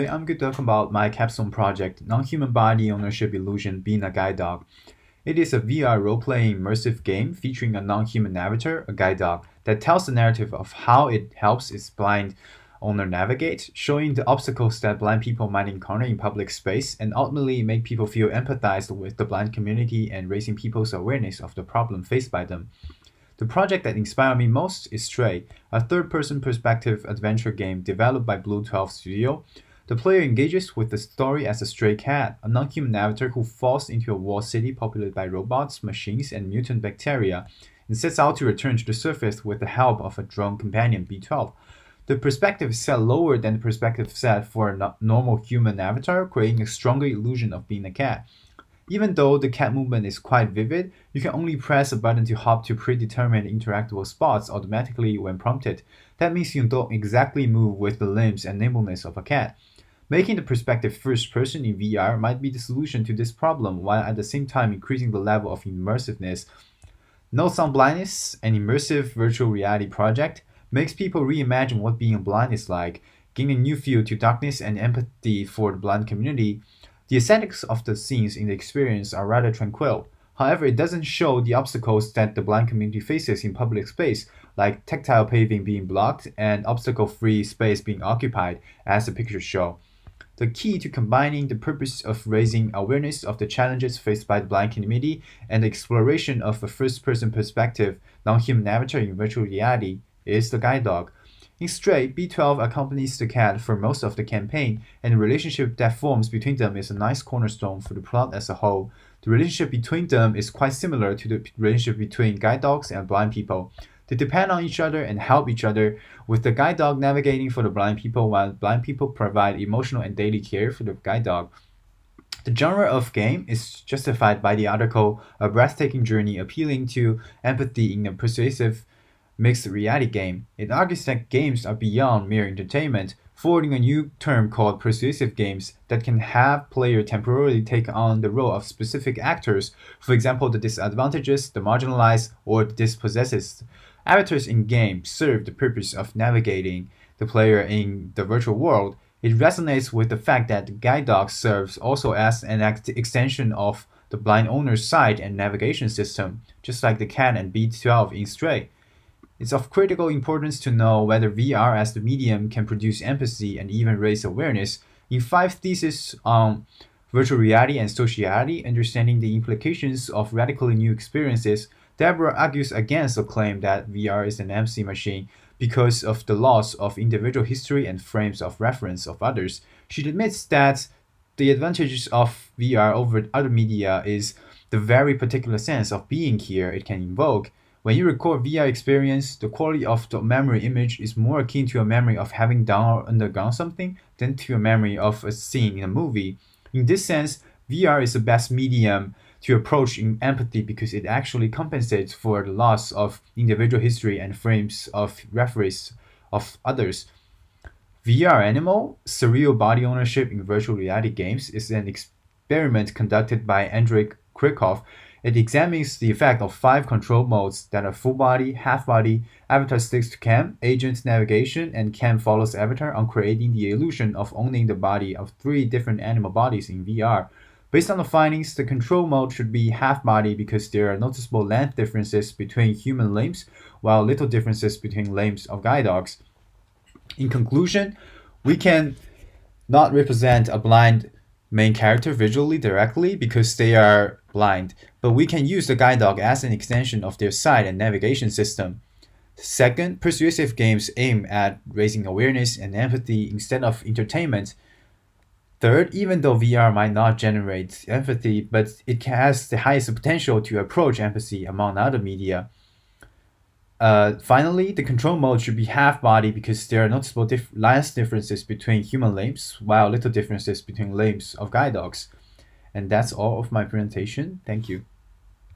Today I'm going to talk about my capstone project, Non-Human Body Ownership Illusion Being a Guide Dog. It is a VR role-playing immersive game featuring a non-human avatar, a guide dog, that tells the narrative of how it helps its blind owner navigate, showing the obstacles that blind people might encounter in public space, and ultimately make people feel empathized with the blind community and raising people's awareness of the problem faced by them. The project that inspired me most is Stray, a third-person perspective adventure game developed by Blue 12 Studio. The player engages with the story as a stray cat, a non-human avatar who falls into a walled city populated by robots, machines, and mutant bacteria, and sets out to return to the surface with the help of a drone companion, B12. The perspective is set lower than the perspective set for a normal human avatar, creating a stronger illusion of being a cat. Even though the cat movement is quite vivid, you can only press a button to hop to predetermined interactable spots automatically when prompted. That means you don't exactly move with the limbs and nimbleness of a cat. Making the perspective first person in VR might be the solution to this problem while at the same time increasing the level of immersiveness. No Sound Blindness, an immersive virtual reality project, makes people reimagine what being blind is like, giving a new feel to darkness and empathy for the blind community. The aesthetics of the scenes in the experience are rather tranquil. However, it doesn't show the obstacles that the blind community faces in public space, like tactile paving being blocked and obstacle-free space being occupied, as the pictures show. The key to combining the purpose of raising awareness of the challenges faced by the blind community and the exploration of a first-person perspective non-human avatar in virtual reality is the guide dog. In Stray, B12 accompanies the cat for most of the campaign, and the relationship that forms between them is a nice cornerstone for the plot as a whole. The relationship between them is quite similar to the relationship between guide dogs and blind people. They depend on each other and help each other, with the guide dog navigating for the blind people while blind people provide emotional and daily care for the guide dog. The genre of game is justified by the article A Breathtaking Journey Appealing to Empathy in a Persuasive Mixed Reality Game. It argues that games are beyond mere entertainment, forwarding a new term called persuasive games that can have player temporarily take on the role of specific actors, for example the disadvantaged, the marginalized, or the dispossessed. Avatars in games serve the purpose of navigating the player in the virtual world. It resonates with the fact that the guide dog serves also as an extension of the blind owner's sight and navigation system, just like the cat and B12 in Stray. It's of critical importance to know whether VR as the medium can produce empathy and even raise awareness. In five theses on virtual reality and sociality, understanding the implications of radically new experiences, Deborah argues against the claim that VR is an empty machine because of the loss of individual history and frames of reference of others. She admits that the advantages of VR over other media is the very particular sense of being here it can invoke. When you record VR experience, the quality of the memory image is more akin to a memory of having done or undergone something than to a memory of a scene in a movie. In this sense, VR is the best medium to approach in empathy because it actually compensates for the loss of individual history and frames of reference of others. VR Animal, Surreal Body Ownership in Virtual Reality Games, is an experiment conducted by Andrei Krikov. It examines the effect of five control modes that are full body, half body, avatar sticks to cam, agent navigation, and cam follows avatar on creating the illusion of owning the body of three different animal bodies in VR. Based on the findings, the control mode should be half body because there are noticeable length differences between human limbs, while little differences between limbs of guide dogs. In conclusion, we can not represent a blind main character visually directly because they are blind, but we can use the guide dog as an extension of their sight and navigation system. Second, persuasive games aim at raising awareness and empathy instead of entertainment. Third, even though VR might not generate empathy, but it has the highest potential to approach empathy among other media. Finally, the control mode should be half body because there are noticeable length differences between human limbs, while little differences between limbs of guide dogs. And that's all of my presentation. Thank you.